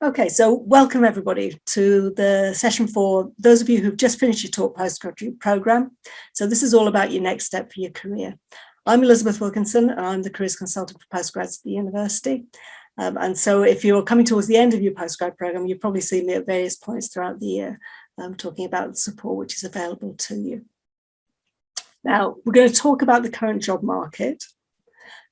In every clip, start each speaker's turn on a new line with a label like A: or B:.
A: Okay, so welcome everybody to the session for those of you who've just finished your Talk Postgraduate programme. So this is all about your next step for your career. I'm Elizabeth Wilkinson and I'm the Careers Consultant for Postgrads at the university. And so if you're coming towards the end of your postgrad programme, you've probably seen me at various points throughout the year talking about the support which is available to you. Now, we're going to talk about the current job market.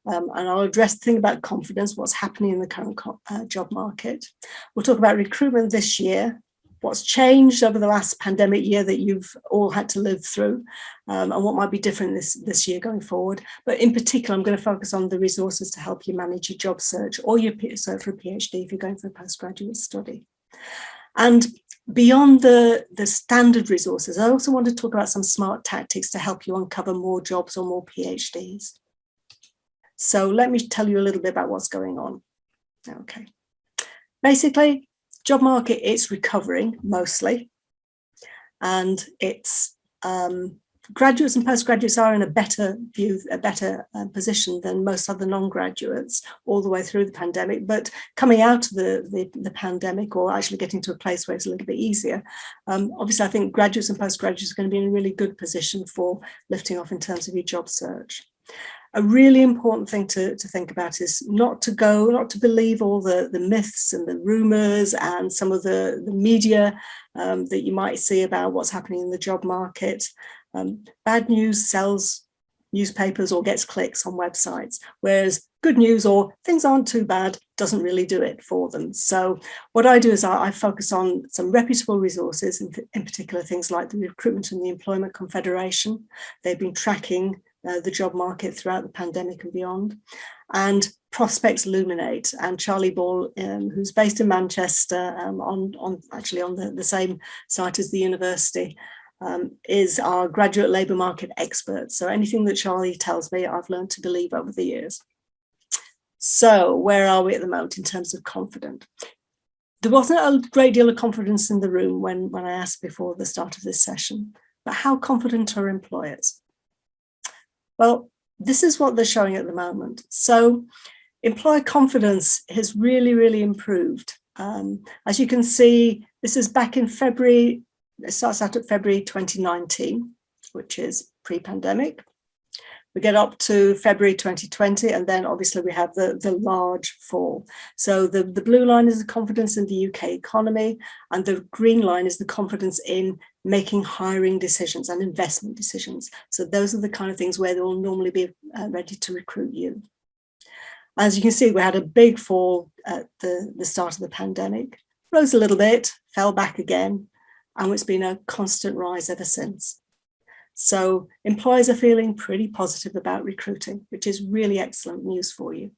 A: And I'll address the thing about confidence, what's happening in the current job market. We'll talk about recruitment this year, what's changed over the last pandemic year that you've all had to live through, and what might be different this year going forward. But in particular, I'm going to focus on the resources to help you manage your job search or your search for a PhD if you're going for a postgraduate study. And beyond the standard resources, I also want to talk about some smart tactics to help you uncover more jobs or more PhDs. So let me tell you a little bit about what's going on. Okay. Basically, job market is recovering mostly, and it's graduates and postgraduates are in a better position than most other non-graduates all the way through the pandemic. But coming out of the pandemic, or actually getting to a place where it's a little bit easier, obviously I think graduates and postgraduates are going to be in a really good position for lifting off in terms of your job search. A really important thing to think about is not to believe all the myths and the rumours and some of the media that you might see about what's happening in the job market. Bad news sells newspapers or gets clicks on websites, whereas good news or things aren't too bad doesn't really do it for them. So what I do is I focus on some reputable resources, in particular things like the Recruitment and the Employment Confederation. They've been tracking the job market throughout the pandemic and beyond, and Prospects Luminate, and Charlie Ball, who's based in Manchester, on the same site as the university, is our graduate labour market expert. So anything that Charlie tells me, I've learned to believe over the years. So where are we at the moment in terms of confidence? There wasn't a great deal of confidence in the room when I asked before the start of this session, but how confident are employers? Well, this is what they're showing at the moment. So employer confidence has really, really improved. As you can see, this is back in February. It starts out at February 2019, which is pre-pandemic. We get up to February 2020, and then obviously we have the large fall. So the blue line is the confidence in the UK economy, and the green line is the confidence in making hiring decisions and investment decisions. So those are the kind of things where they will normally be ready to recruit you. As you can see, we had a big fall at the start of the pandemic, rose a little bit, fell back again, and it's been a constant rise ever since. So employers are feeling pretty positive about recruiting, which is really excellent news for you.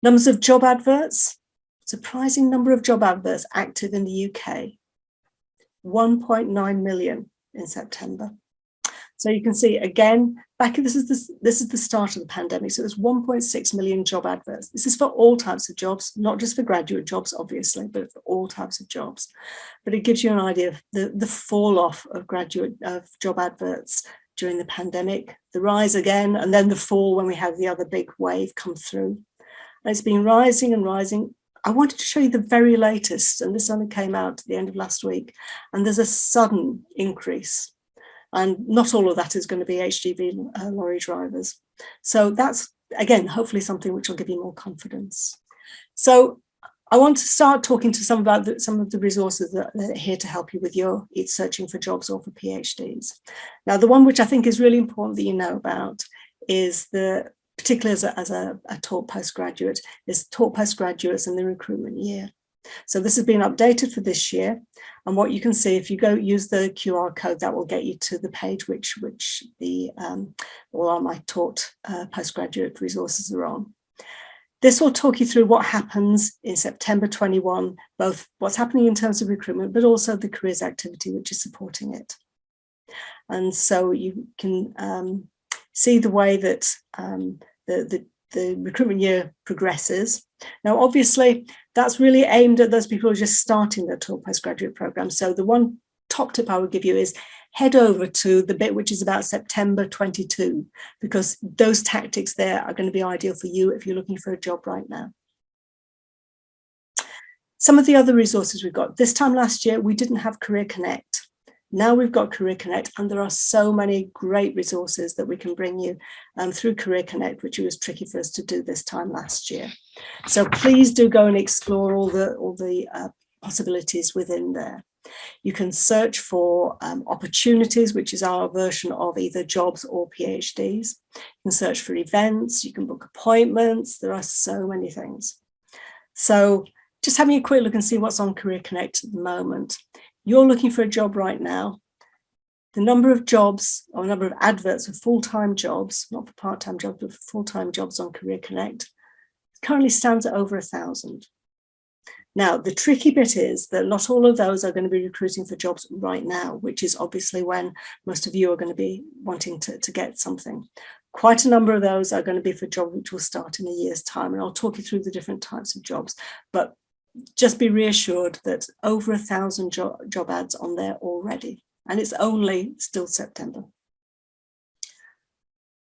A: Numbers of job adverts, surprising number of job adverts active in the UK, 1.9 million in September. So you can see again, this is the start of the pandemic. So it was 1.6 million job adverts. This is for all types of jobs, not just for graduate jobs, obviously, but for all types of jobs. But it gives you an idea of the fall off of job adverts during the pandemic, the rise again, and then the fall when we had the other big wave come through. And it's been rising and rising. I wanted to show you the very latest, and this only came out at the end of last week, and there's a sudden increase. And not all of that is going to be HGV lorry drivers. So that's, again, hopefully something which will give you more confidence. So I want to start talking to some of the resources that are here to help you with your searching for jobs or for PhDs. Now, the one which I think is really important that you know about is particularly as a Talk Postgraduate, is Talk Postgraduates and the recruitment year. So this has been updated for this year, and what you can see, if you go use the QR code, that will get you to the page which all my taught postgraduate resources are on. This will talk you through what happens in September 21, both what's happening in terms of recruitment, but also the careers activity which is supporting it. And so you can see the way that the recruitment year progresses. Now, obviously, that's really aimed at those people who are just starting their Talk Postgraduate programme. So the one top tip I would give you is head over to the bit which is about September 22, because those tactics there are going to be ideal for you if you're looking for a job right now. Some of the other resources we've got, this time last year, we didn't have Career Connect. Now we've got Career Connect, and there are so many great resources that we can bring you through Career Connect, which was tricky for us to do this time last year. So please do go and explore all the possibilities within there. You can search for opportunities, which is our version of either jobs or PhDs. You can search for events, you can book appointments. There are so many things. So just having a quick look and see what's on Career Connect at the moment. You're looking for a job right now. The number of jobs or number of adverts for full-time jobs, not for part-time jobs, but for full-time jobs on Career Connect currently stands at over 1,000. Now, the tricky bit is that not all of those are going to be recruiting for jobs right now, which is obviously when most of you are going to be wanting to get something. Quite a number of those are going to be for jobs which will start in a year's time, and I'll talk you through the different types of jobs. But just be reassured that over 1,000 job ads on there already, and it's only still September.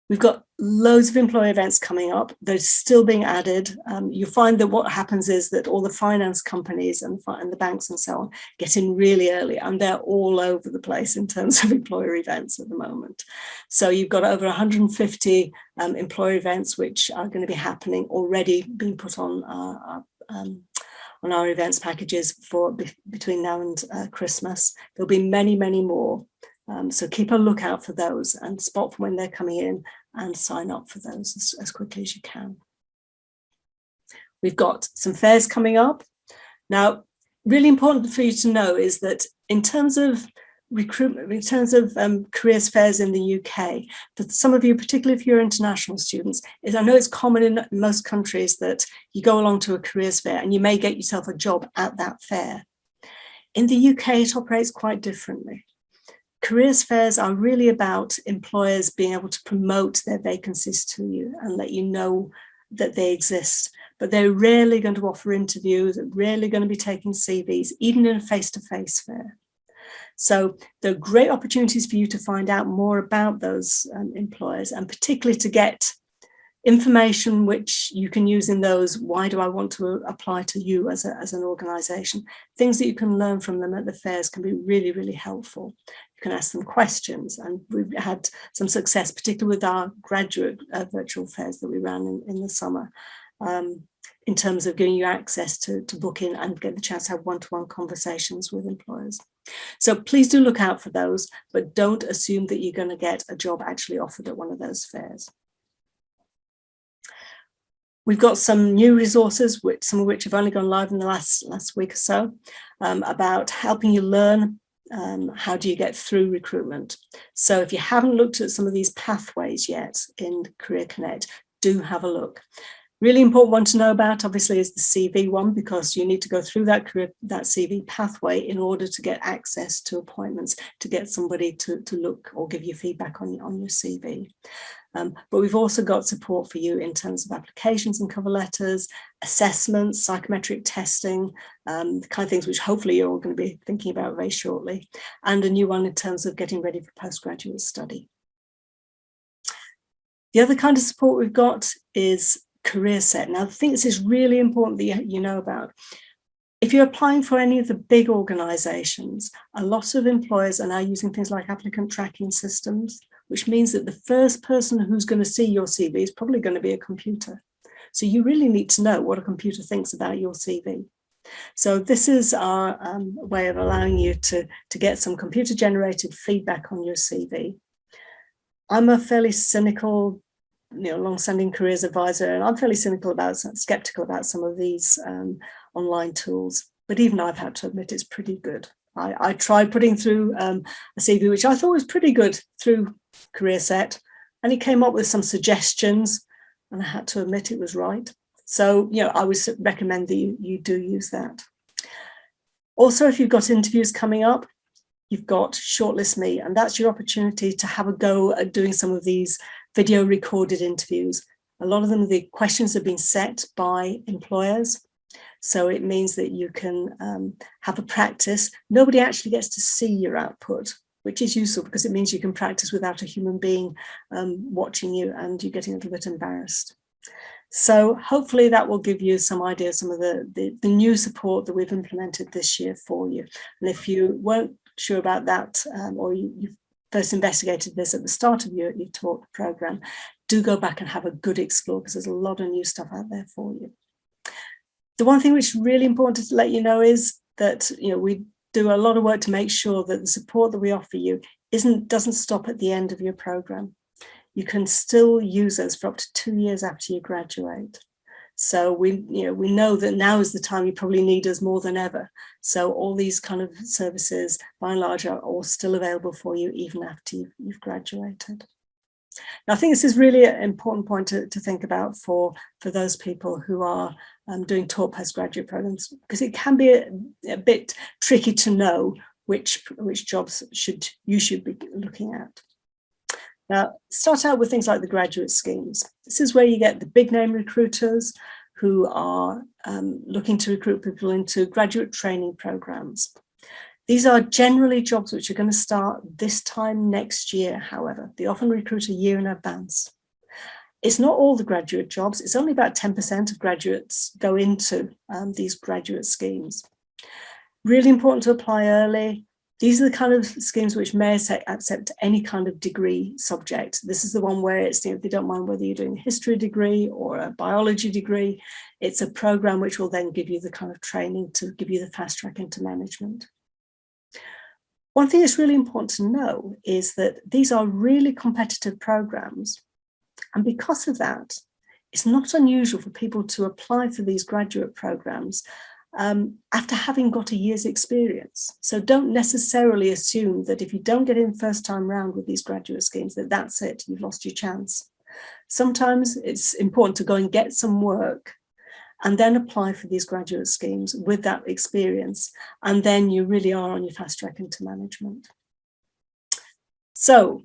A: We've got loads of employee events coming up. They're still being added. You find that what happens is that all the finance companies and the banks and so on get in really early, and they're all over the place in terms of employer events at the moment. So you've got over 150 employer events which are going to be happening already, being put on our events packages for between now and Christmas. There'll be many, many more. So keep a lookout for those and spot for when they're coming in and sign up for those as quickly as you can. We've got some fairs coming up. Now, really important for you to know is that in terms of recruitment, in terms of careers fairs in the UK, for some of you, particularly if you're international students, I know it's common in most countries that you go along to a careers fair and you may get yourself a job at that fair. In the UK, it operates quite differently. Careers fairs are really about employers being able to promote their vacancies to you and let you know that they exist, but they're rarely going to offer interviews, they're rarely going to be taking CVs, even in a face-to-face fair. So there are great opportunities for you to find out more about those employers, and particularly to get information which you can use in those, why do I want to apply to you as an organisation? Things that you can learn from them at the fairs can be really, really helpful. You can ask them questions, and we've had some success, particularly with our graduate virtual fairs that we ran in the summer, in terms of giving you access to book in and get the chance to have one-to-one conversations with employers. So please do look out for those, but don't assume that you're going to get a job actually offered at one of those fairs. We've got some new resources, some of which have only gone live in the last week or so, about helping you learn how do you get through recruitment. So if you haven't looked at some of these pathways yet in Career Connect, do have a look. Really important one to know about, obviously, is the CV one, because you need to go through that CV pathway in order to get access to appointments, to get somebody to look or give you feedback on your CV. But we've also got support for you in terms of applications and cover letters, assessments, psychometric testing, the kind of things which hopefully you're all going to be thinking about very shortly, and a new one in terms of getting ready for postgraduate study. The other kind of support we've got is Career Set. Now, I think this is really important that you know about. If you're applying for any of the big organisations, a lot of employers are now using things like applicant tracking systems, which means that the first person who's going to see your CV is probably going to be a computer. So you really need to know what a computer thinks about your CV. So this is our way of allowing you to get some computer-generated feedback on your CV. I'm a fairly cynical, long-standing careers advisor, and I'm fairly skeptical about some of these online tools. But even I've had to admit it's pretty good. I tried putting through a CV which I thought was pretty good through Career Set, and it came up with some suggestions, and I had to admit it was right. So, I would recommend that you do use that. Also, if you've got interviews coming up, you've got Shortlist Me, and that's your opportunity to have a go at doing some of these video recorded interviews. A lot of them, the questions have been set by employers. So it means that you can have a practice. Nobody actually gets to see your output, which is useful because it means you can practice without a human being watching you and you're getting a little bit embarrassed. So hopefully that will give you some idea of some of the new support that we've implemented this year for you. And if you weren't sure about that, or you first investigated this at the start of your talk program, do go back and have a good explore, because there's a lot of new stuff out there for you. The one thing which is really important to let you know is that we do a lot of work to make sure that the support that we offer you doesn't stop at the end of your program. You can still use us for up to 2 years after you graduate. So we know that now is the time you probably need us more than ever. So all these kind of services, by and large, are all still available for you even after you've graduated. Now, I think this is really an important point to think about for those people who are doing taught postgraduate programs, because it can be a bit tricky to know which jobs you should be looking at. Now, start out with things like the graduate schemes. This is where you get the big name recruiters who are looking to recruit people into graduate training programs. These are generally jobs which are going to start this time next year, however. They often recruit a year in advance. It's not all the graduate jobs. It's only about 10% of graduates go into these graduate schemes. Really important to apply early. These are the kind of schemes which may accept any kind of degree subject. This is the one where it's, they don't mind whether you're doing a history degree or a biology degree. It's a program which will then give you the kind of training to give you the fast track into management. One thing that's really important to know is that these are really competitive programs. And because of that, it's not unusual for people to apply for these graduate programs after having got a year's experience. So don't necessarily assume that if you don't get in first time round with these graduate schemes, that's it, you've lost your chance. Sometimes it's important to go and get some work and then apply for these graduate schemes with that experience. And then you really are on your fast track into management. So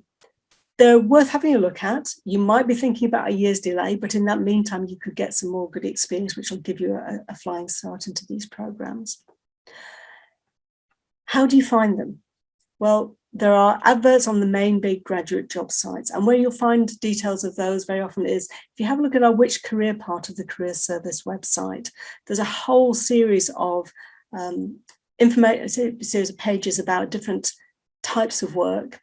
A: they're worth having a look at. You might be thinking about a year's delay, but in that meantime, you could get some more good experience, which will give you a flying start into these programs. How do you find them? Well, there are adverts on the main big graduate job sites, and where you'll find details of those very often is if you have a look at our Which Career part of the Career Service website. There's a whole series of information, a series of pages about different types of work.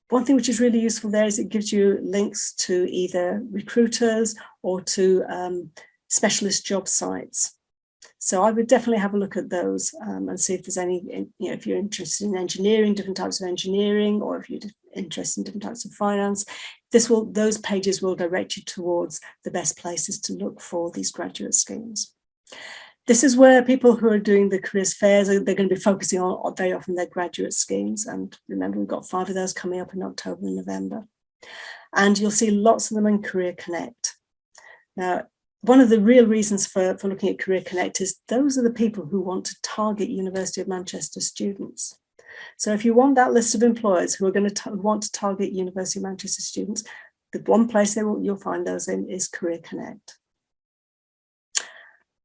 A: One thing which is really useful there is it gives you links to either recruiters or to specialist job sites. So I would definitely have a look at those and see if there's any, if you're interested in engineering, different types of engineering, or if you're interested in different types of finance, those pages will direct you towards the best places to look for these graduate schemes. This is where people who are doing the careers fairs, they're going to be focusing on very often their graduate schemes. And remember, we've got 5 of those coming up in October and November. And you'll see lots of them in Career Connect. Now, one of the real reasons for looking at Career Connect is those are the people who want to target University of Manchester students. So if you want that list of employers who are going to want to target University of Manchester students, the one place you'll find those in is Career Connect.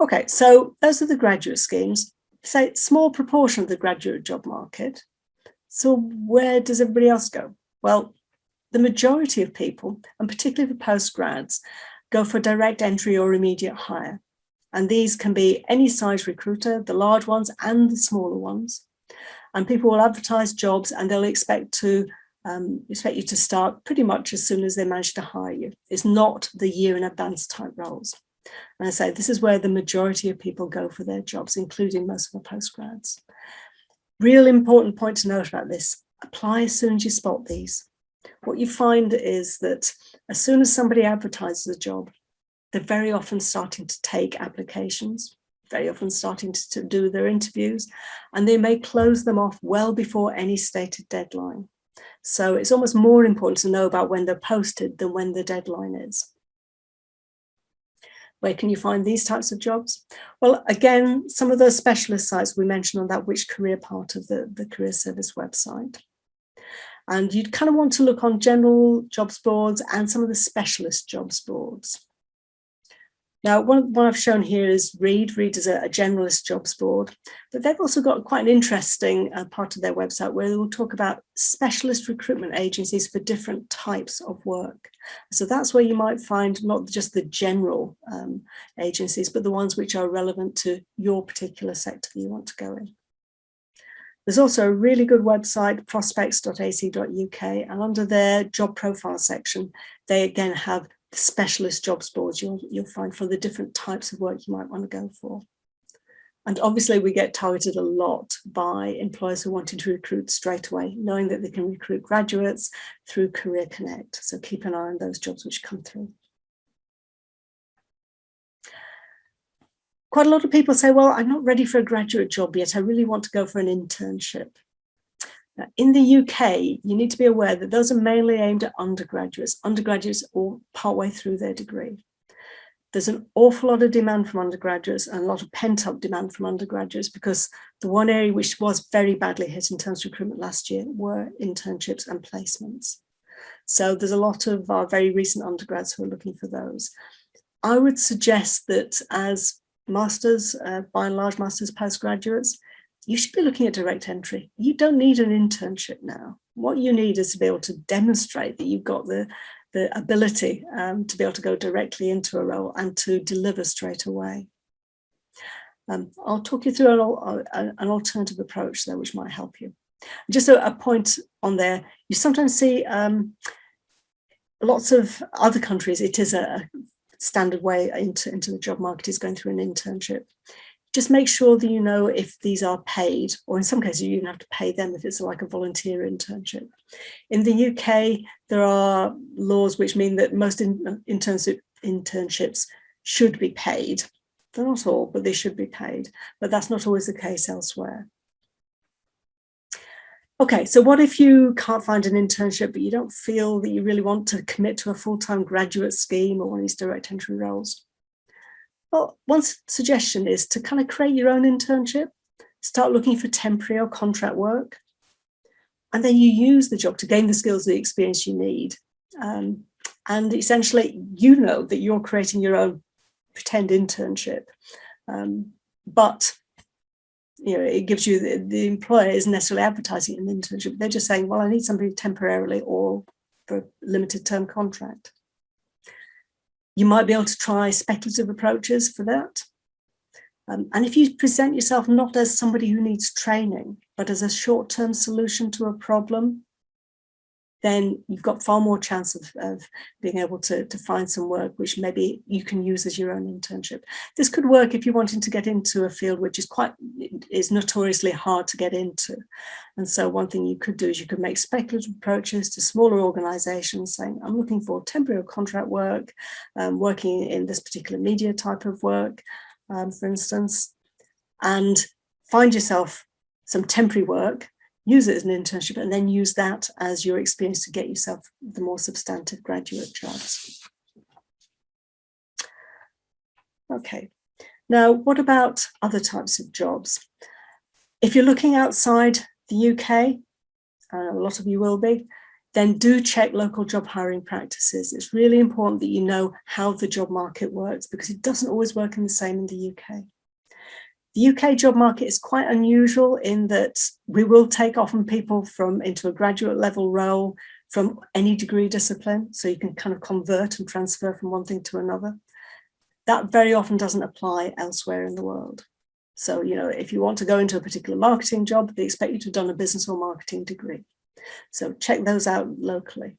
A: Okay, so those are the graduate schemes. Say small proportion of the graduate job market. So where does everybody else go? Well, the majority of people, and particularly the postgrads, go for direct entry or immediate hire. And these can be any size recruiter, the large ones and the smaller ones. And people will advertise jobs and they'll expect you to start pretty much as soon as they manage to hire you. It's not the year in advance type roles. And I say this is where the majority of people go for their jobs, including most of the postgrads. Real important point to note about this, apply as soon as you spot these. What you find is that as soon as somebody advertises a job, they're very often starting to take applications, very often starting to do their interviews, and they may close them off well before any stated deadline. So it's almost more important to know about when they're posted than when the deadline is. Where can you find these types of jobs? Well, again, some of those specialist sites we mentioned on that Which Career part of the Career Service website. And you'd kind of want to look on general jobs boards and some of the specialist jobs boards. Now, one I've shown here is Reed. Reed is a generalist jobs board, but they've also got quite an interesting part of their website where they will talk about specialist recruitment agencies for different types of work. So that's where you might find not just the general agencies, but the ones which are relevant to your particular sector that you want to go in. There's also a really good website, prospects.ac.uk, and under their job profile section, they again have specialist jobs boards you'll find for the different types of work you might want to go for. And obviously we get targeted a lot by employers who are wanting to recruit straight away, knowing that they can recruit graduates through Career Connect. So keep an eye on those jobs which come through. Quite a lot of people say, well, I'm not ready for a graduate job yet. I really want to go for an internship. Now, in the UK, you need to be aware that those are mainly aimed at undergraduates all partway through their degree. There's an awful lot of demand from undergraduates and a lot of pent-up demand from undergraduates because the one area which was very badly hit in terms of recruitment last year were internships and placements. So there's a lot of our very recent undergrads who are looking for those. I would suggest that as masters, by and large masters postgraduates, you should be looking at direct entry. You don't need an internship now. What you need is to be able to demonstrate that you've got the ability to be able to go directly into a role and to deliver straight away. I'll talk you through an alternative approach there, which might help you. Just a point on there, you sometimes see lots of other countries, it is a standard way into the job market is going through an internship. Just make sure that you know if these are paid, or in some cases you even have to pay them if it's like a volunteer internship. In the UK, there are laws which mean that most internships should be paid. They're not all, but they should be paid. But that's not always the case elsewhere. Okay, so what if you can't find an internship, but you don't feel that you really want to commit to a full-time graduate scheme or one of these direct entry roles? Well, one suggestion is to kind of create your own internship, start looking for temporary or contract work, and then you use the job to gain the skills, the experience you need. And essentially, you know that you're creating your own pretend internship, but you know, it gives you, the employer isn't necessarily advertising an internship. They're just saying, well, I need somebody temporarily or for a limited term contract. You might be able to try speculative approaches for that. And if you present yourself not as somebody who needs training, but as a short-term solution to a problem, then you've got far more chance of being able to find some work which maybe you can use as your own internship. This could work if you're wanting to get into a field which is notoriously hard to get into. And so one thing you could do is you could make speculative approaches to smaller organizations saying, I'm looking for temporary or contract work, working in this particular media type of work, for instance, and find yourself some temporary work, use it as an internship, and then use that as your experience to get yourself the more substantive graduate jobs. Okay, now what about other types of jobs? If you're looking outside the UK, a lot of you will be, then do check local job hiring practices. It's really important that you know how the job market works because it doesn't always work in the same in the UK. The UK job market is quite unusual in that we will take often people into a graduate level role from any degree discipline. So you can kind of convert and transfer from one thing to another. That very often doesn't apply elsewhere in the world. So, you know, if you want to go into a particular marketing job, they expect you to have done a business or marketing degree. So check those out locally.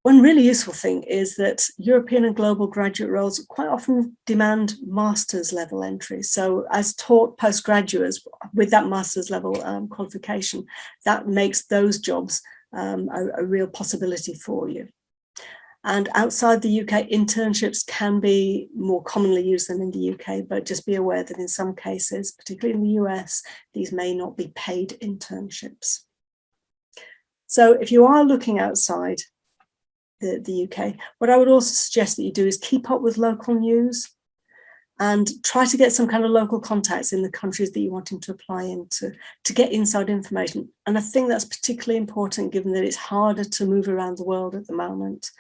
A: One really useful thing is that European and global graduate roles quite often demand master's level entry. So as taught postgraduates with that master's level qualification, that makes those jobs a real possibility for you. And outside the UK, internships can be more commonly used than in the UK, but just be aware that in some cases, particularly in the US, these may not be paid internships. So if you are looking outside the UK, what I would also suggest that you do is keep up with local news and try to get some kind of local contacts in the countries that you're wanting to apply into to get inside information. And I think that's particularly important given that it's harder to move around the world at the moment.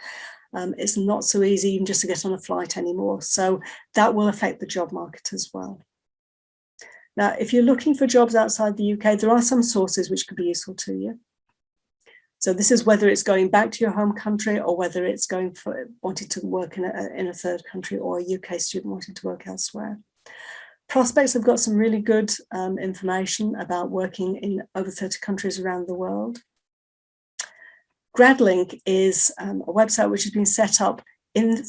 A: it's not so easy even just to get on a flight anymore. So that will affect the job market as well. Now, if you're looking for jobs outside the UK, there are some sources which could be useful to you. So this is whether it's going back to your home country or whether it's wanting to work in a third country, or a UK student wanting to work elsewhere. Prospects have got some really good information about working in over 30 countries around the world. GradLink is a website which has been set up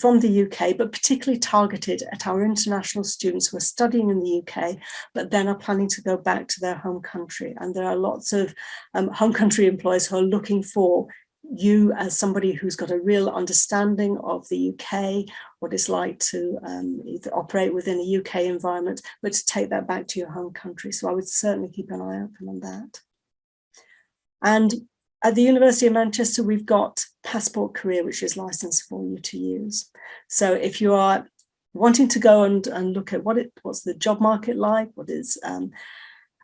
A: from the UK, but particularly targeted at our international students who are studying in the UK, but then are planning to go back to their home country. And there are lots of home country employers who are looking for you as somebody who's got a real understanding of the UK, what it's like to either operate within a UK environment, but to take that back to your home country. So I would certainly keep an eye open on that. And at the University of Manchester, we've got Passport Career, which is licensed for you to use. So if you are wanting to go and look at what's the job market like, what is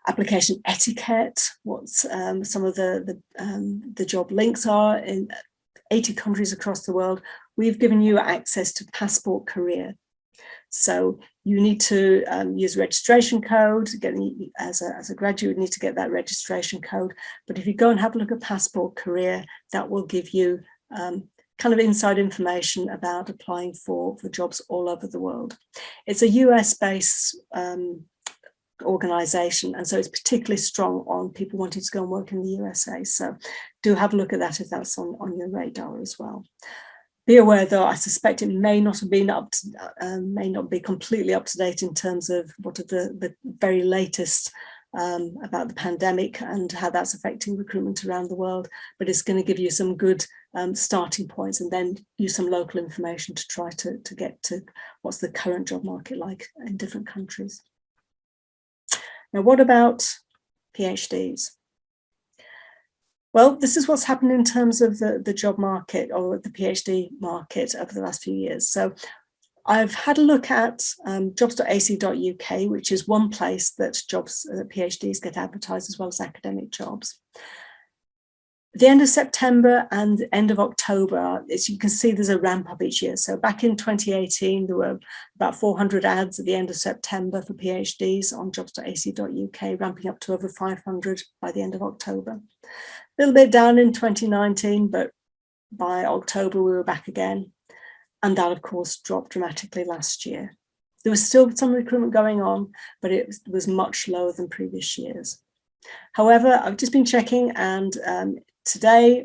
A: application etiquette, what some of the job links are in 80 countries across the world, we've given you access to Passport Career. So you need to use registration code. As a graduate, you need to get that registration code. But if you go and have a look at Passport Career, that will give you kind of inside information about applying for jobs all over the world. It's a US-based organization, and so it's particularly strong on people wanting to go and work in the USA. So do have a look at that if that's on your radar as well. Be aware, though, I suspect it may not have been may not be completely up to date in terms of what are the very latest about the pandemic and how that's affecting recruitment around the world. But it's going to give you some good starting points, and then use some local information to try to get to what's the current job market like in different countries. Now, what about PhDs? Well, this is what's happened in terms of the job market, or the PhD market, over the last few years. So I've had a look at jobs.ac.uk, which is one place that PhDs get advertised, as well as academic jobs. At the end of September and the end of October, as you can see, there's a ramp up each year. So back in 2018, there were about 400 ads at the end of September for PhDs on jobs.ac.uk, ramping up to over 500 by the end of October. A little bit down in 2019, but by October we were back again. And that, of course, dropped dramatically last year. There was still some recruitment going on, but it was much lower than previous years. However, I've just been checking, and today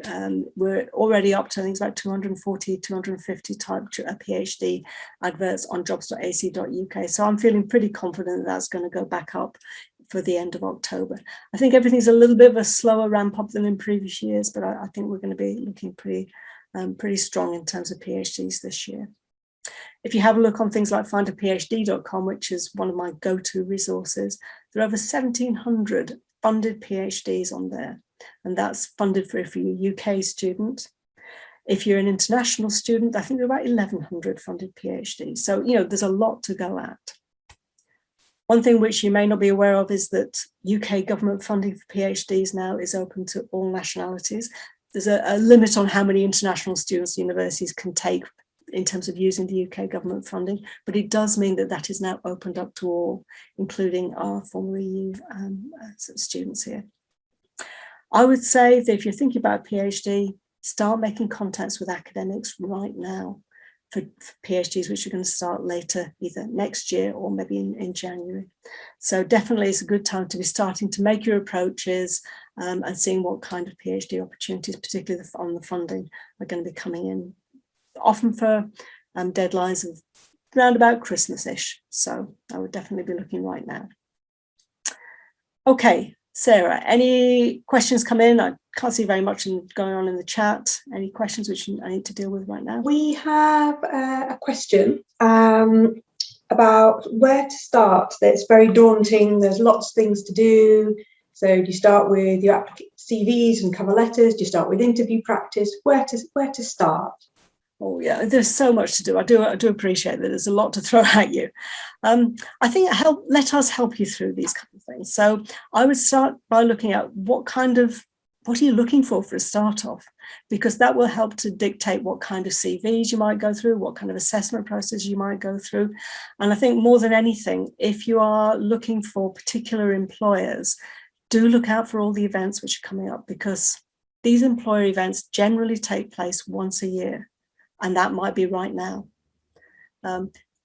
A: we're already up to, I think it's about 240, 250 type PhD adverts on jobs.ac.uk. So I'm feeling pretty confident that's going to go back up for the end of October. I think everything's a little bit of a slower ramp up than in previous years, but I think we're going to be looking pretty strong in terms of PhDs this year. If you have a look on things like findaphd.com, which is one of my go-to resources, there are over 1,700 funded PhDs on there, and that's funded for if you're a UK student. If you're an international student, I think there are about 1,100 funded PhDs. So, there's a lot to go at. One thing which you may not be aware of is that UK government funding for PhDs now is open to all nationalities. There's a limit on how many international students universities can take in terms of using the UK government funding, but it does mean that that is now opened up to all, including our former EU students here. I would say that if you're thinking about PhD, start making contacts with academics right now for PhDs, which are going to start later, either next year or maybe in January. So definitely it's a good time to be starting to make your approaches and seeing what kind of PhD opportunities, particularly on the funding, are going to be coming in, often for deadlines of around about Christmas-ish. So I would definitely be looking right now. Okay, Sarah, any questions come in? I can't see very much going on in the chat. Any questions which I need to deal with right now?
B: We have a question about where to start. It's very daunting. There's lots of things to do. So do you start with your CVs and cover letters? Do you start with interview practice? Where to start?
A: Oh yeah, there's so much to do. I do appreciate that there's a lot to throw at you. I think let us help you through these kind of things. So I would start by looking at what kind of what are you looking for a start off? Because that will help to dictate what kind of CVs you might go through, what kind of assessment process you might go through. And I think more than anything, if you are looking for particular employers, do look out for all the events which are coming up, because these employer events generally take place once a year, and that might be right now.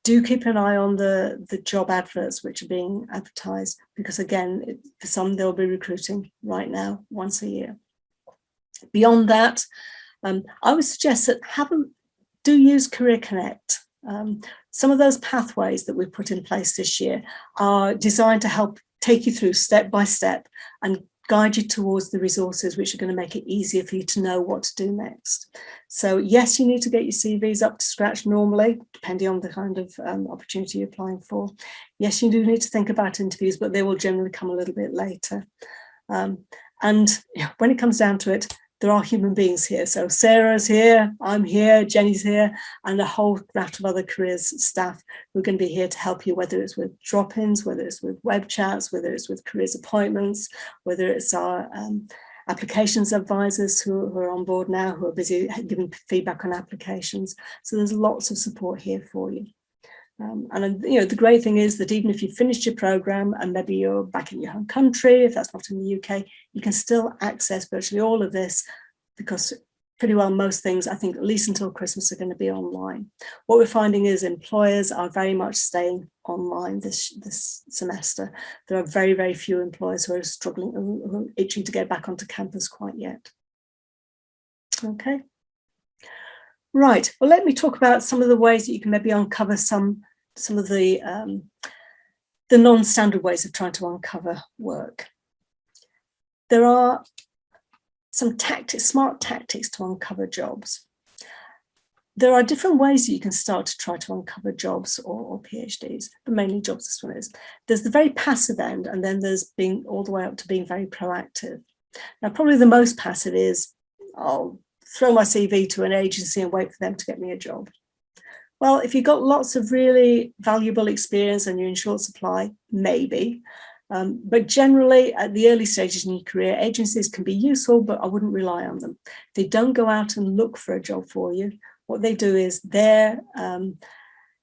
A: Do keep an eye on the job adverts which are being advertised, because again, for some they'll be recruiting right now once a year. Beyond that, I would suggest that do use Career Connect. Some of those pathways that we've put in place this year are designed to help take you through step by step and guide you towards the resources which are going to make it easier for you to know what to do next. So yes, you need to get your CVs up to scratch normally, depending on the kind of opportunity you're applying for. Yes, you do need to think about interviews, but they will generally come a little bit later. And when it comes down to it, there are human beings here. So Sarah's here, I'm here, Jenny's here, and a whole raft of other careers staff who are going to be here to help you, whether it's with drop-ins, whether it's with web chats, whether it's with careers appointments, whether it's our applications advisors who are on board now, who are busy giving feedback on applications. So there's lots of support here for you. And the great thing is that even if you've finished your program and maybe you're back in your home country, if that's not in the UK, you can still access virtually all of this, because pretty well most things, I think, at least until Christmas, are going to be online. What we're finding is employers are very much staying online this semester. There are very, very few employers who are struggling, who are itching to get back onto campus quite yet. Okay. Right, well, let me talk about some of the ways that you can maybe uncover some of the non-standard ways of trying to uncover work. There are some smart tactics to uncover jobs. There are different ways that you can start to try to uncover jobs or PhDs, but mainly jobs this one is. There's the very passive end, and then there's being all the way up to being very proactive. Now, probably the most passive is, I'll throw my CV to an agency and wait for them to get me a job. Well, if you've got lots of really valuable experience and you're in short supply, maybe. But generally, at the early stages in your career, agencies can be useful, but I wouldn't rely on them. They don't go out and look for a job for you. What they do is they're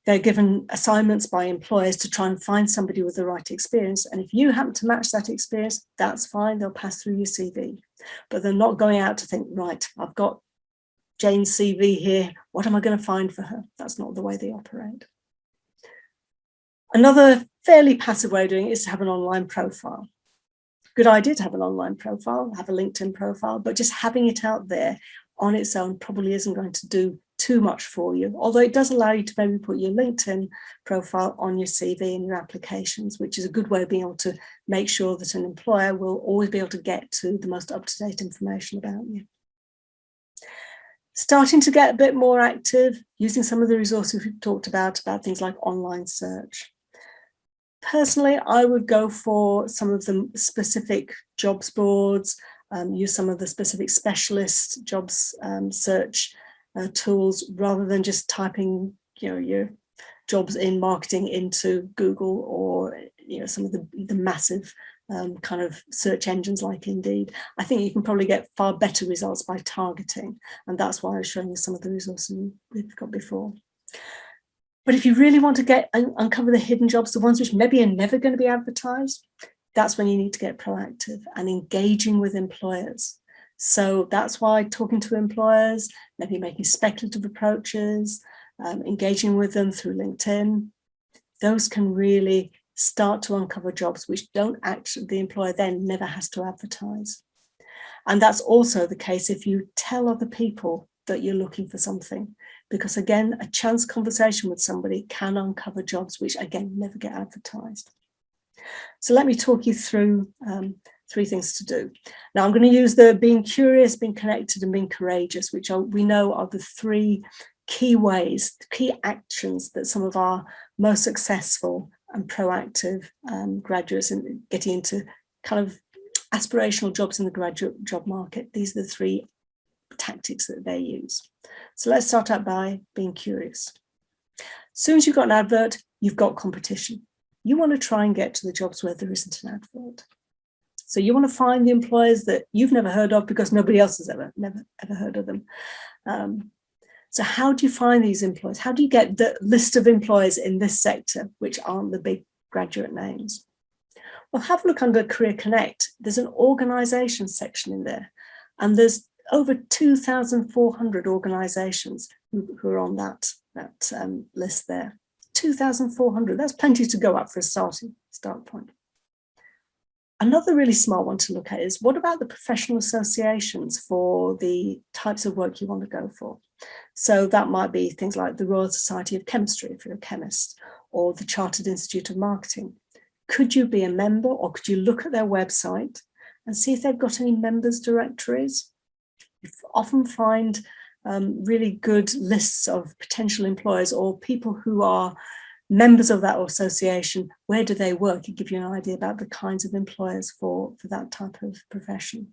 A: given assignments by employers to try and find somebody with the right experience. And if you happen to match that experience, that's fine. They'll pass through your CV. But they're not going out to think, right, I've got Jane's CV here. What am I going to find for her? That's not the way they operate. Another fairly passive way of doing it is to have an online profile. Good idea to have an online profile, have a LinkedIn profile, but just having it out there on its own probably isn't going to do too much for you, although it does allow you to maybe put your LinkedIn profile on your CV and your applications, which is a good way of being able to make sure that an employer will always be able to get to the most up-to-date information about you. Starting to get a bit more active, using some of the resources we've talked about things like online search. Personally, I would go for some of the specific jobs boards, use some of the specific specialist jobs search tools, rather than just typing your jobs in marketing into Google or some of the massive kind of search engines like Indeed. I think you can probably get far better results by targeting, and that's why I was showing you some of the resources we've got before. But if you really want to uncover the hidden jobs, the ones which maybe are never going to be advertised, that's when you need to get proactive and engaging with employers. So that's why talking to employers, maybe making speculative approaches, engaging with them through LinkedIn, those can really start to uncover jobs which the employer then never has to advertise. And that's also the case if you tell other people that you're looking for something, because again, a chance conversation with somebody can uncover jobs which again never get advertised. So let me talk you through 3 things to do. Now I'm going to use the being curious, being connected, and being courageous, which we know are the 3 key ways, key actions that some of our most successful and proactive graduates in getting into kind of aspirational jobs in the graduate job market. These are the 3 tactics that they use. So let's start out by being curious. As soon as you've got an advert, you've got competition. You want to try and get to the jobs where there isn't an advert. So you want to find the employers that you've never heard of because nobody else has ever heard of them. So how do you find these employers? How do you get the list of employers in this sector, which aren't the big graduate names? Well, have a look under Career Connect. There's an organisation section in there, and there's over 2,400 organisations who are on that list there. 2,400, that's plenty to go up for a start point. Another really smart one to look at is, what about the professional associations for the types of work you want to go for? So that might be things like the Royal Society of Chemistry, if you're a chemist, or the Chartered Institute of Marketing. Could you be a member, or could you look at their website and see if they've got any members directories? You often find really good lists of potential employers or people who are members of that association. Where do they work? It gives you an idea about the kinds of employers for that type of profession.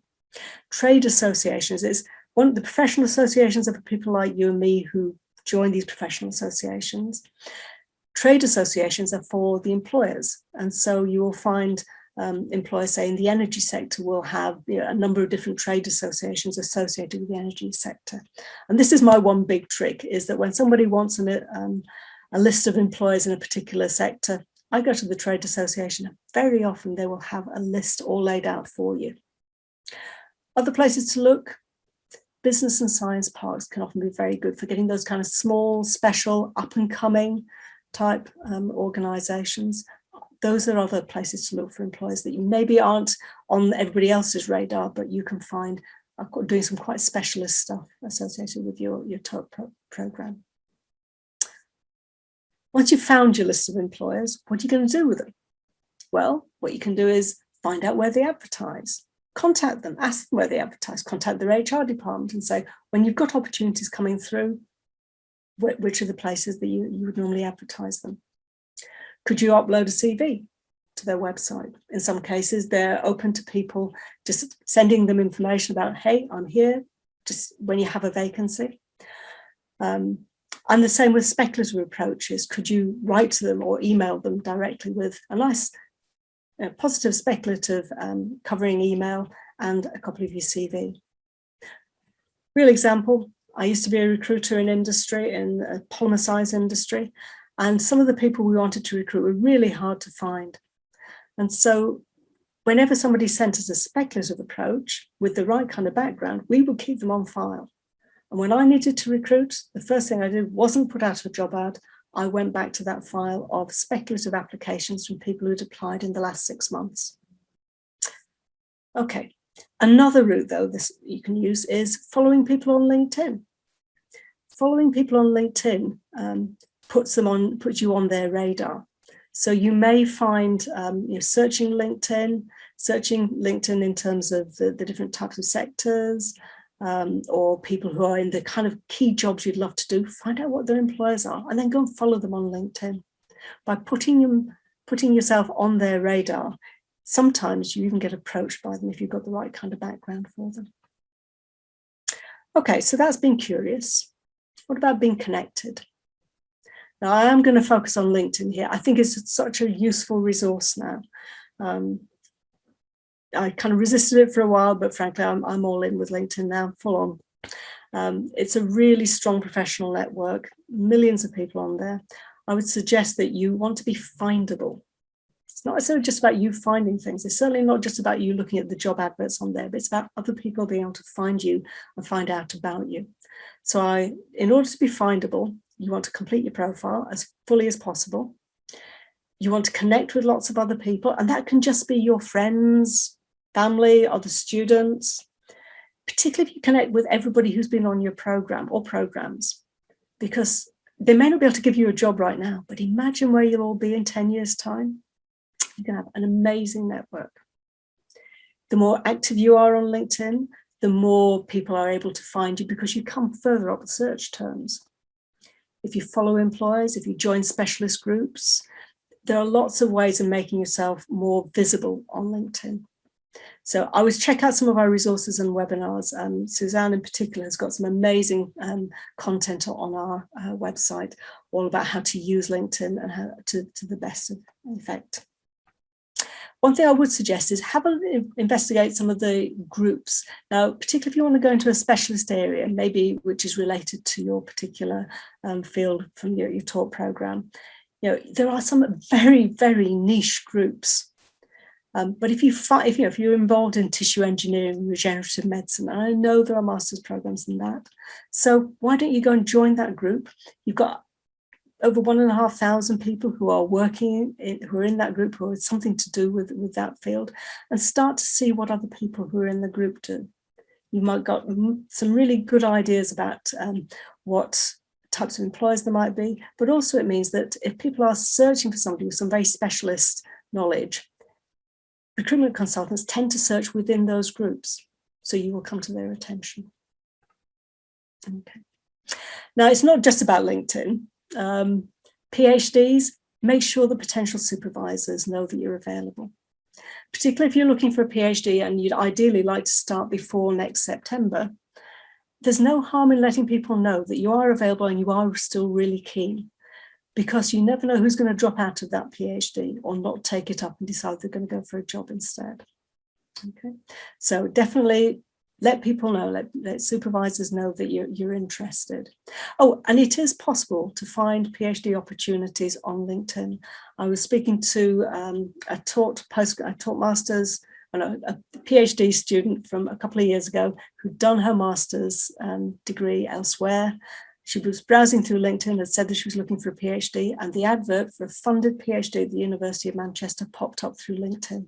A: Trade associations is one of the professional associations are for people like you and me who join these professional associations. Trade associations are for the employers. And so you will find employers, say in the energy sector, will have a number of different trade associations associated with the energy sector. And this is my one big trick, is that when somebody wants a list of employers in a particular sector, I go to the trade association. Very often they will have a list all laid out for you. Other places to look, business and science parks can often be very good for getting those kind of small, special, up and coming type organisations. Those are other places to look for employers that you maybe aren't on everybody else's radar, but you can find doing some quite specialist stuff associated with your top programme. Once you've found your list of employers, what are you going to do with them? Well, what you can do is find out where they advertise. Contact them, ask them where they advertise, contact their HR department and say, when you've got opportunities coming through, which are the places that you would normally advertise them? Could you upload a CV to their website? In some cases, they're open to people just sending them information about, hey, I'm here, just when you have a vacancy. And the same with speculative approaches. Could you write to them or email them directly with a nice positive speculative covering email and a copy of your CV? Real example, I used to be a recruiter in industry, in the polymer science industry, and some of the people we wanted to recruit were really hard to find. And so whenever somebody sent us a speculative approach with the right kind of background, we would keep them on file. And when I needed to recruit, the first thing I did wasn't put out a job ad. I went back to that file of speculative applications from people who'd applied in the last 6 months. Okay, another route though this you can use is following people on LinkedIn. Following people on LinkedIn puts you on their radar. So you may find searching LinkedIn in terms of the different types of sectors, or people who are in the kind of key jobs you'd love to do, find out what their employers are and then go and follow them on LinkedIn. By putting yourself on their radar, sometimes you even get approached by them if you've got the right kind of background for them. Okay, so that's being curious. What about being connected? Now, I am going to focus on LinkedIn here. I think it's such a useful resource now. I kind of resisted it for a while, but frankly, I'm all in with LinkedIn now, full on. It's a really strong professional network, millions of people on there. I would suggest that you want to be findable. It's not necessarily just about you finding things. It's certainly not just about you looking at the job adverts on there, but it's about other people being able to find you and find out about you. So in order to be findable, you want to complete your profile as fully as possible. You want to connect with lots of other people, and that can just be your friends, family, other students, particularly if you connect with everybody who's been on your program or programs, because they may not be able to give you a job right now, but imagine where you'll all be in 10 years' time. You can have an amazing network. The more active you are on LinkedIn, the more people are able to find you because you come further up the search terms. If you follow employers, if you join specialist groups, there are lots of ways of making yourself more visible on LinkedIn. So I always check out some of our resources and webinars. Suzanne in particular has got some amazing content on our website, all about how to use LinkedIn and how to the best of effect. One thing I would suggest is investigate some of the groups. Now, particularly if you want to go into a specialist area, maybe which is related to your particular field from your taught program, there are some very, very niche groups. But if you're involved in tissue engineering, regenerative medicine, and I know there are master's programs in that, so why don't you go and join that group? You've got over 1,500 people who are working who are in that group, who have something to do with that field, and start to see what other people who are in the group do. You might got some really good ideas about what types of employers there might be, but also it means that if people are searching for somebody with some very specialist knowledge, recruitment consultants tend to search within those groups, so you will come to their attention. Okay. Now, it's not just about LinkedIn. PhDs, make sure the potential supervisors know that you're available. Particularly if you're looking for a PhD and you'd ideally like to start before next September, there's no harm in letting people know that you are available and you are still really keen, because you never know who's going to drop out of that PhD or not take it up and decide they're going to go for a job instead. Okay, so definitely let people know, let supervisors know that you're interested. Oh, and it is possible to find PhD opportunities on LinkedIn. I was speaking to a taught masters, a PhD student from a couple of years ago who'd done her master's degree elsewhere. She was browsing through LinkedIn and said that she was looking for a PhD, and the advert for a funded PhD at the University of Manchester popped up through LinkedIn.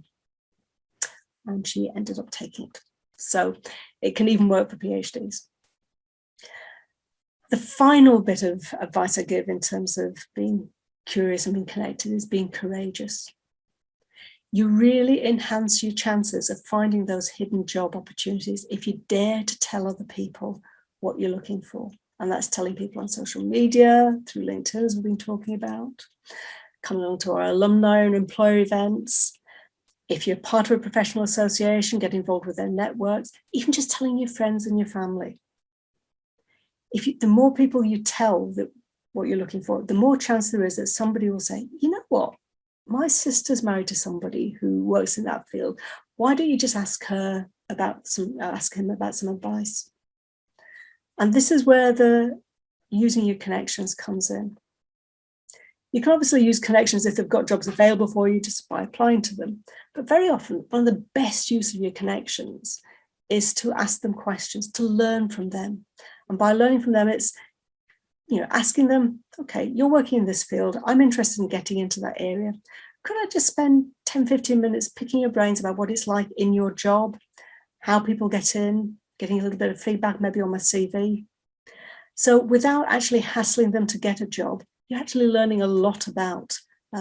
A: And she ended up taking it. So it can even work for PhDs. The final bit of advice I give in terms of being curious and being connected is being courageous. You really enhance your chances of finding those hidden job opportunities if you dare to tell other people what you're looking for. And that's telling people on social media, through LinkedIn, as we've been talking about, coming along to our alumni and employer events. If you're part of a professional association, get involved with their networks, even just telling your friends and your family. The more people you tell what you're looking for, the more chance there is that somebody will say, you know what, my sister's married to somebody who works in that field. Why don't you just ask him about some advice? And this is where the using your connections comes in. You can obviously use connections if they've got jobs available for you just by applying to them. But very often, one of the best use of your connections is to ask them questions, to learn from them. And by learning from them, it's asking them, okay, you're working in this field. I'm interested in getting into that area. Could I just spend 10, 15 minutes picking your brains about what it's like in your job, how people get in, getting a little bit of feedback maybe on my CV. So without actually hassling them to get a job, you're actually learning a lot about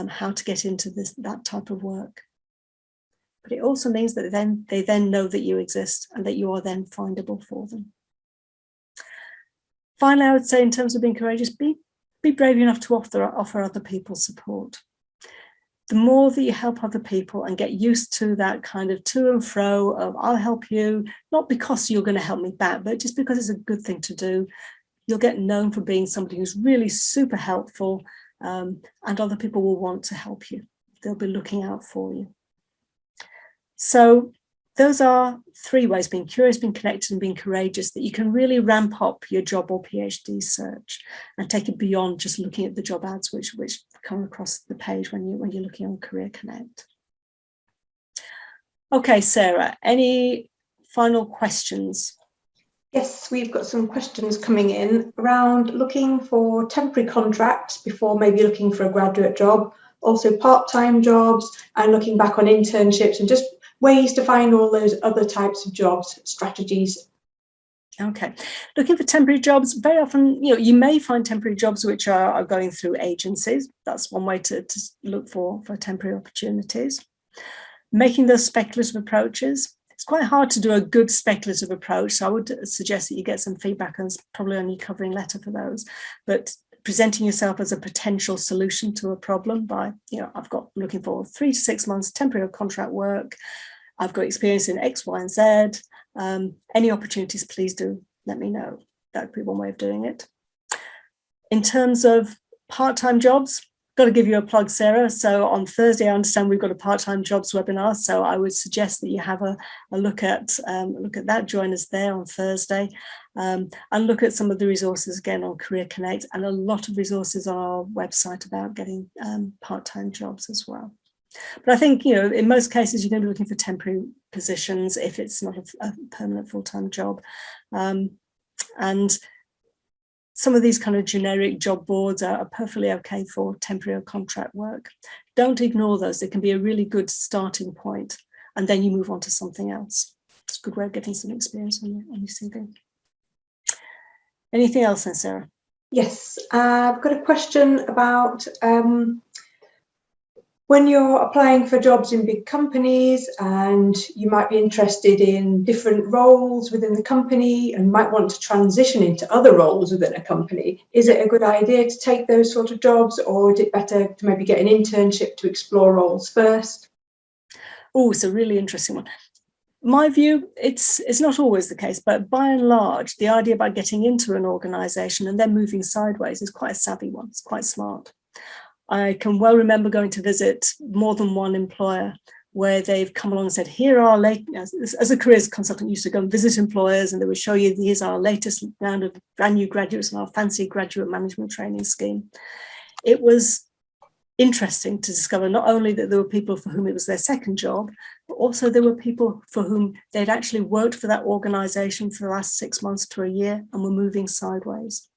A: how to get into that type of work. But it also means that they then know that you exist and that you are then findable for them. Finally, I would say in terms of being courageous, be brave enough to offer other people support. The more that you help other people and get used to that kind of to and fro of I'll help you, not because you're going to help me back, but just because it's a good thing to do, you'll get known for being somebody who's really super helpful, and other people will want to help you. They'll be looking out for you. So those are 3 ways, being curious, being connected, and being courageous, that you can really ramp up your job or PhD search and take it beyond just looking at the job ads which come across the page when you're looking on Career Connect. Okay, Sarah, any final questions?
B: Yes, we've got some questions coming in around looking for temporary contracts before maybe looking for a graduate job, also part-time jobs, and looking back on internships and just ways to find all those other types of jobs, strategies.
A: Okay, looking for temporary jobs, very often, you may find temporary jobs which are going through agencies. That's one way to look for temporary opportunities. Making those speculative approaches. It's quite hard to do a good speculative approach, so I would suggest that you get some feedback, and it's probably on your covering letter for those. But presenting yourself as a potential solution to a problem by, looking for 3 to 6 months temporary or contract work. I've got experience in X, Y, and Z. Any opportunities, please do let me know. That would be one way of doing it. In terms of part-time jobs, got to give you a plug, Sarah. So on Thursday, I understand we've got a part-time jobs webinar. So I would suggest that you have a look at that. Join us there on Thursday, and look at some of the resources again on Career Connect, and a lot of resources on our website about getting part-time jobs as well. But I think, you know, in most cases, you're going to be looking for temporary positions if it's not a permanent full-time job. And some of these kind of generic job boards are perfectly okay for temporary or contract work. Don't ignore those. They can be a really good starting point, and then you move on to something else. It's a good way of getting some experience on your CV. Anything else then, Sarah?
B: Yes, I've got a question about when you're applying for jobs in big companies and you might be interested in different roles within the company and might want to transition into other roles within a company, is it a good idea to take those sort of jobs, or is it better to maybe get an internship to explore roles first?
A: Oh, it's a really interesting one. My view, it's not always the case, but by and large, the idea about getting into an organisation and then moving sideways is quite a savvy one. It's quite smart. I can well remember going to visit more than one employer where they've come along and said, here are as a careers consultant used to go and visit employers, and they would show you, here's our latest round of brand new graduates and our fancy graduate management training scheme. It was interesting to discover not only that there were people for whom it was their second job, but also there were people for whom they'd actually worked for that organisation for the last 6 months to a year and were moving sideways.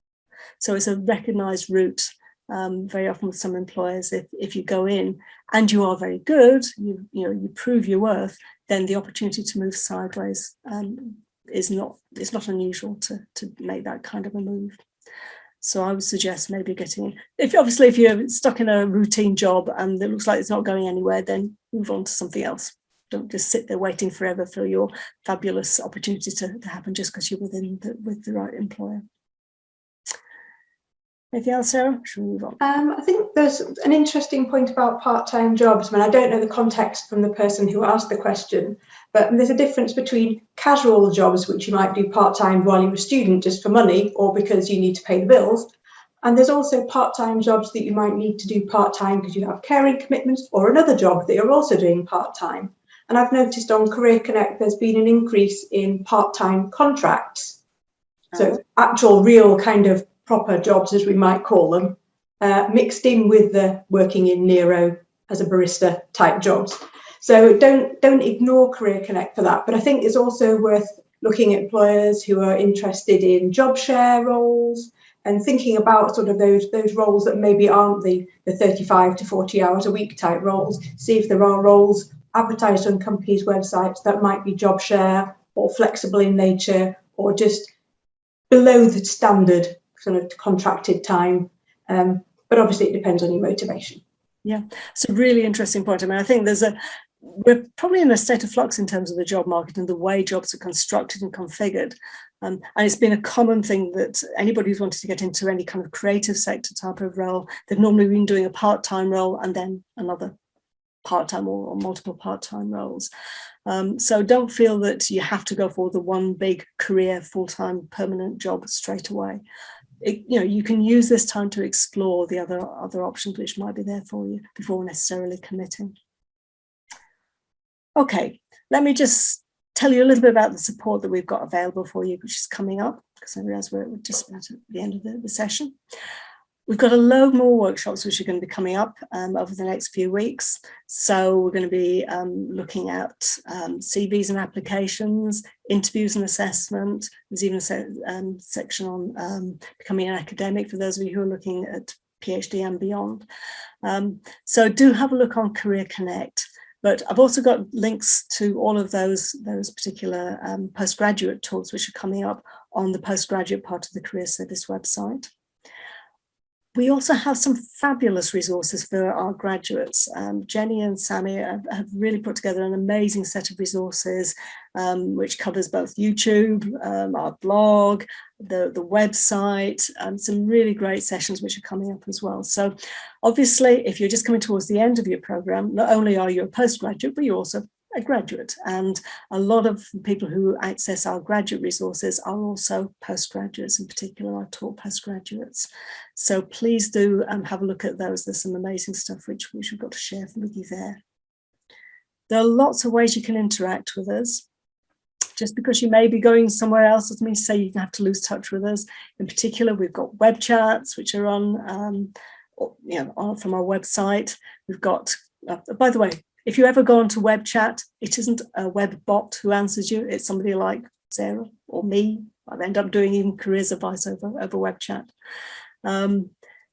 A: So it's a recognised route. Very often with some employers, if you go in and you are very good, you prove your worth, then the opportunity to move sideways is not unusual to make that kind of a move. So I would suggest maybe getting, if you're stuck in a routine job and it looks like it's not going anywhere, then move on to something else. Don't just sit there waiting forever for your fabulous opportunity to happen just because you're with the right employer. Anything else, Sarah? Should we move on?
B: I think there's an interesting point about part-time jobs. I mean, I don't know the context from the person who asked the question, but there's a difference between casual jobs, which you might do part-time while you're a student just for money or because you need to pay the bills. And there's also part-time jobs that you might need to do part-time because you have caring commitments or another job that you're also doing part-time. And I've noticed on Career Connect, there's been an increase in part-time contracts. So actual real kind of proper jobs, as we might call them, mixed in with the working in Nero as a barista type jobs. So don't ignore Career Connect for that. But I think it's also worth looking at employers who are interested in job share roles and thinking about sort of those roles that maybe aren't the 35 to 40 hours a week type roles. See if there are roles advertised on companies' websites that might be job share or flexible in nature or just below the standard sort of contracted time, but obviously it depends on your motivation.
A: Yeah, it's a really interesting point. I mean, I think we're probably in a state of flux in terms of the job market and the way jobs are constructed and configured. And it's been a common thing that anybody who's wanted to get into any kind of creative sector type of role, they've normally been doing a part-time role and then another part-time or multiple part-time roles. So don't feel that you have to go for the one big career full-time permanent job straight away. You can use this time to explore the other options which might be there for you before necessarily committing. Okay, let me just tell you a little bit about the support that we've got available for you, which is coming up, because I realise we're just about at the end of the session. We've got a load more workshops which are going to be coming up over the next few weeks. So we're going to be looking at CVs and applications, interviews and assessment. There's even a section on becoming an academic for those of you who are looking at PhD and beyond. So do have a look on Career Connect. But I've also got links to all of those particular postgraduate talks which are coming up on the postgraduate part of the Career Service website. We also have some fabulous resources for our graduates. Jenny and Sammy have really put together an amazing set of resources, which covers both YouTube, our blog, the website, some really great sessions which are coming up as well. So obviously, if you're just coming towards the end of your program, not only are you a postgraduate, but you're also a graduate, and a lot of people who access our graduate resources are also postgraduates. In particular, I taught postgraduates. So please do have a look at those. There's some amazing stuff which we've got to share with you there. There are lots of ways you can interact with us. Just because you may be going somewhere else doesn't mean to say you have to lose touch with us. In particular, we've got web chats, which are on, from our website. We've got, by the way, if you ever go onto web chat, it isn't a web bot who answers you. It's somebody like Sarah or me. I've ended up doing even careers advice over web chat.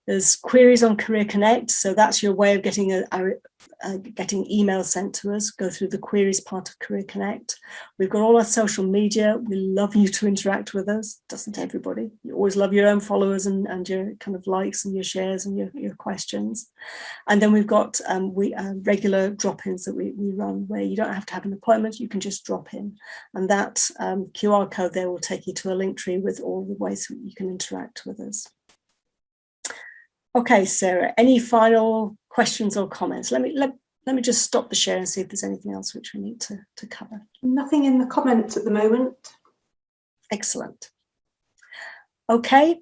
A: There's queries on Career Connect, so that's your way of getting getting emails sent to us. Go through the queries part of Career Connect. We've got all our social media. We love you to interact with us. Doesn't everybody? You always love your own followers and your kind of likes and your shares and your questions. And then we've got regular drop-ins that we run where you don't have to have an appointment. You can just drop in, and that QR code there will take you to a link tree with all the ways that you can interact with us. Okay, Sarah, any final questions or comments? Let me just stop the share and see if there's anything else which we need to cover.
B: Nothing in the comments at the moment.
A: Excellent. Okay,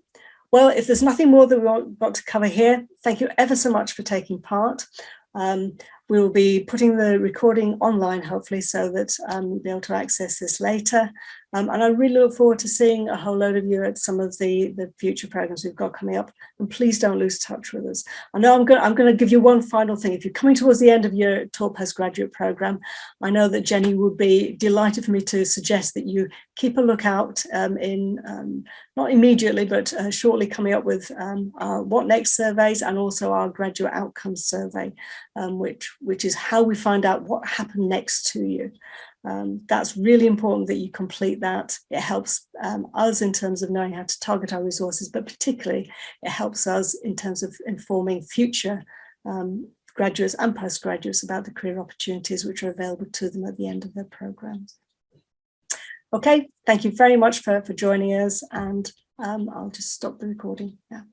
A: well, if there's nothing more that we've got to cover here, thank you ever so much for taking part. We will be putting the recording online, hopefully, so that you'll be able to access this later. And I really look forward to seeing a whole load of you at some of the future programs we've got coming up. And please don't lose touch with us. I know I'm going to give you one final thing. If you're coming towards the end of your Taught Postgraduate program, I know that Jenny would be delighted for me to suggest that you keep a lookout not immediately, but shortly coming up with our What Next surveys and also our Graduate Outcomes survey, which is how we find out what happened next to you. That's really important that you complete that. It helps us in terms of knowing how to target our resources, but particularly it helps us in terms of informing future graduates and postgraduates about the career opportunities which are available to them at the end of their programs. Okay, thank you very much for joining us, and I'll just stop the recording now.